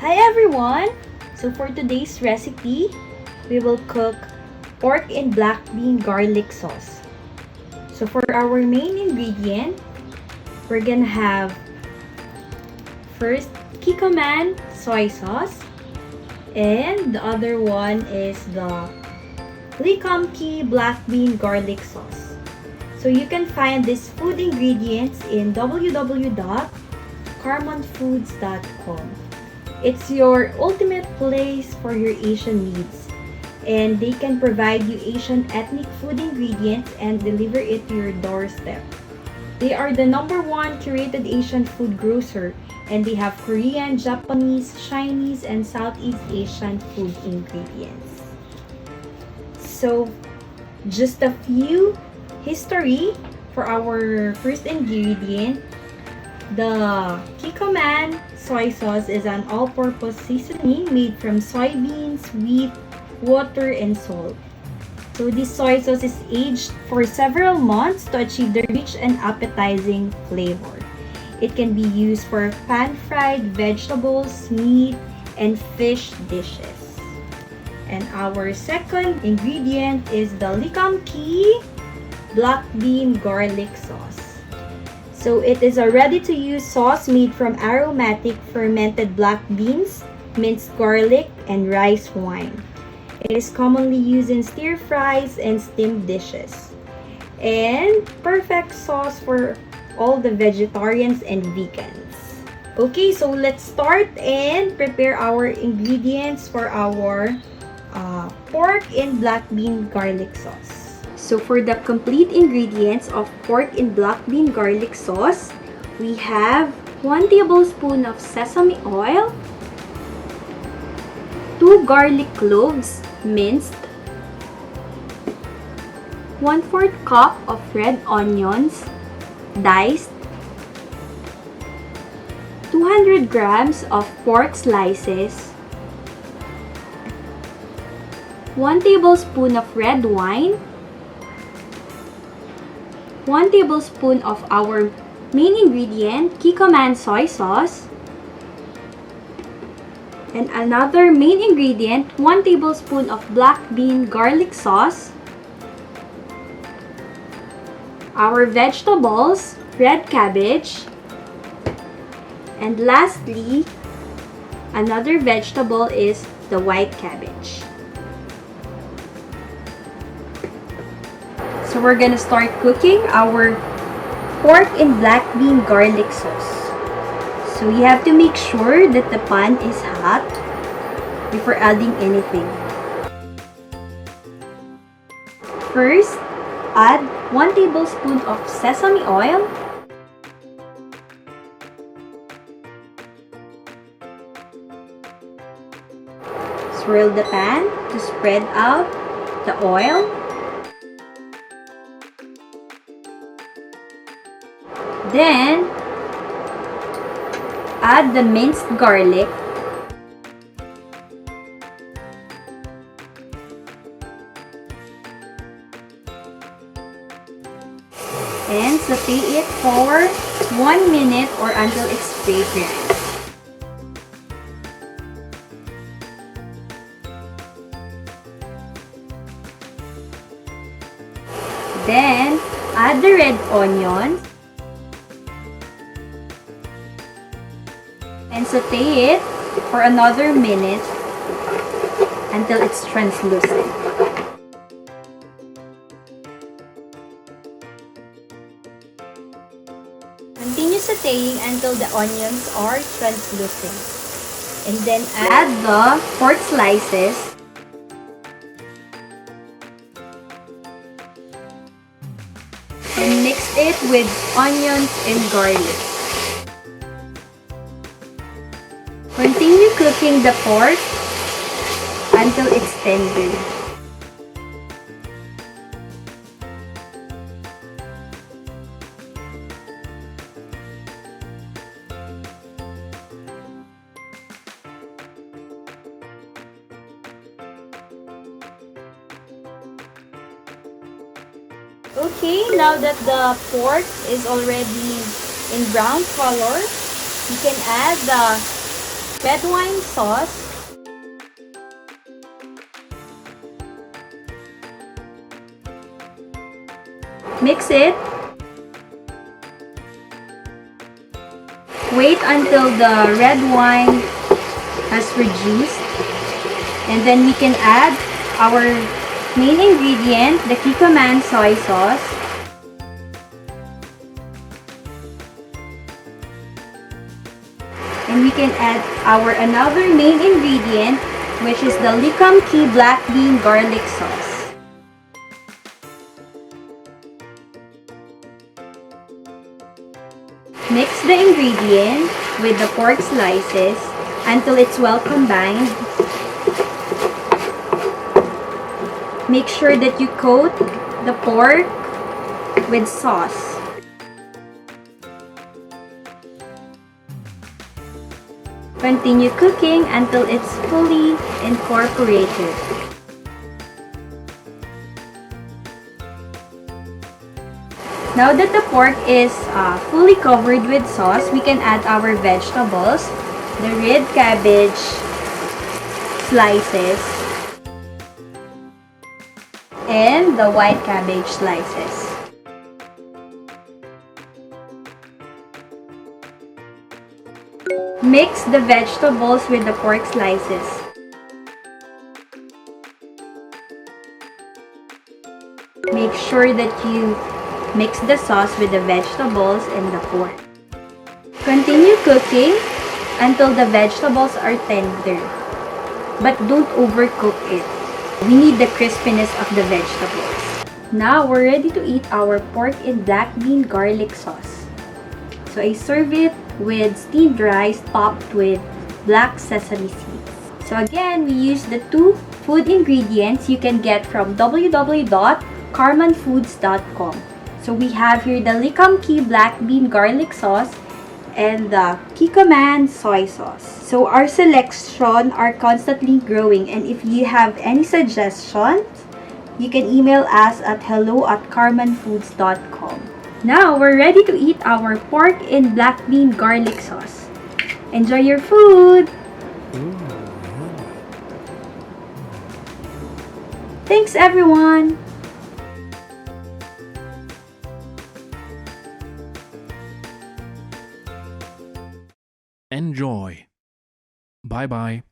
Hi everyone! So for today's recipe, we will cook pork and black bean garlic sauce. So for our main ingredient, we're gonna have first Kikkoman soy sauce, and the other one is the black bean garlic sauce. So you can find these food ingredients in www.karmanfoods.com. It's your ultimate place for your Asian needs, and they can provide you Asian ethnic food ingredients and deliver it to your doorstep. They are the #1 curated Asian food grocer, and they have Korean, Japanese, Chinese, and Southeast Asian food ingredients. So, just a few history for our first ingredient. The Kikkoman soy sauce is an all-purpose seasoning made from soybeans, wheat, water, and salt. So this soy sauce is aged for several months to achieve the rich and appetizing flavor. It can be used for pan-fried vegetables, meat, and fish dishes. And our second ingredient is the black bean garlic sauce. So it is a ready-to-use sauce made from aromatic fermented black beans, minced garlic, and rice wine. It is commonly used in stir fries and steamed dishes. And perfect sauce for all the vegetarians and vegans. Okay, so let's start and prepare our ingredients for our pork and black bean garlic sauce. So for the complete ingredients of pork and black bean garlic sauce, we have 1 tablespoon of sesame oil, 2 garlic cloves minced, 1/4 cup of red onions diced, 200 grams of pork slices, 1 tablespoon of red wine, 1 tablespoon of our main ingredient, Kikkoman soy sauce, and another main ingredient, 1 tablespoon of black bean garlic sauce, our vegetables, red cabbage, and lastly, another vegetable is the white cabbage. So we're gonna start cooking our pork and black bean garlic sauce. So you have to make sure that the pan is hot before adding anything. First, add 1 tablespoon of sesame oil, swirl the pan to spread out the oil. Then, add the minced garlic, and saute it for 1 minute or until it's fragrant. Then, add the red onions and saute it for another minute until it's translucent. Continue sauteing until the onions are translucent. And then add the pork slices and mix it with onions and garlic. Continue cooking the pork until it's tender. Okay, now that the pork is already in brown color, you can add the red wine sauce, mix it, wait until the red wine has reduced, and then we can add our main ingredient, the Kikkoman soy sauce. And we can add our another main ingredient, which is the Kikkoman black bean garlic sauce. Mix the ingredient with the pork slices until it's well combined. Make sure that you coat the pork with sauce. Continue cooking until it's fully incorporated. Now that the pork is fully covered with sauce, we can add our vegetables, the red cabbage slices, and the white cabbage slices. Mix the vegetables with the pork slices. Make sure that you mix the sauce with the vegetables and the pork. Continue cooking until the vegetables are tender, but don't overcook it. We need the crispiness of the vegetables. Now we're ready to eat our pork and black bean garlic sauce. So I serve it with steamed rice topped with black sesame seeds. So again, we use the two food ingredients you can get from www.karmanfoods.com. So we have here the Kikkoman black bean garlic sauce and the Kikkoman soy sauce. So our selection are constantly growing, and if you have any suggestions, you can email us at hello@karmanfoods.com. Now we're ready to eat our pork and black bean garlic sauce. Enjoy your food! Thanks everyone! Enjoy. Bye bye.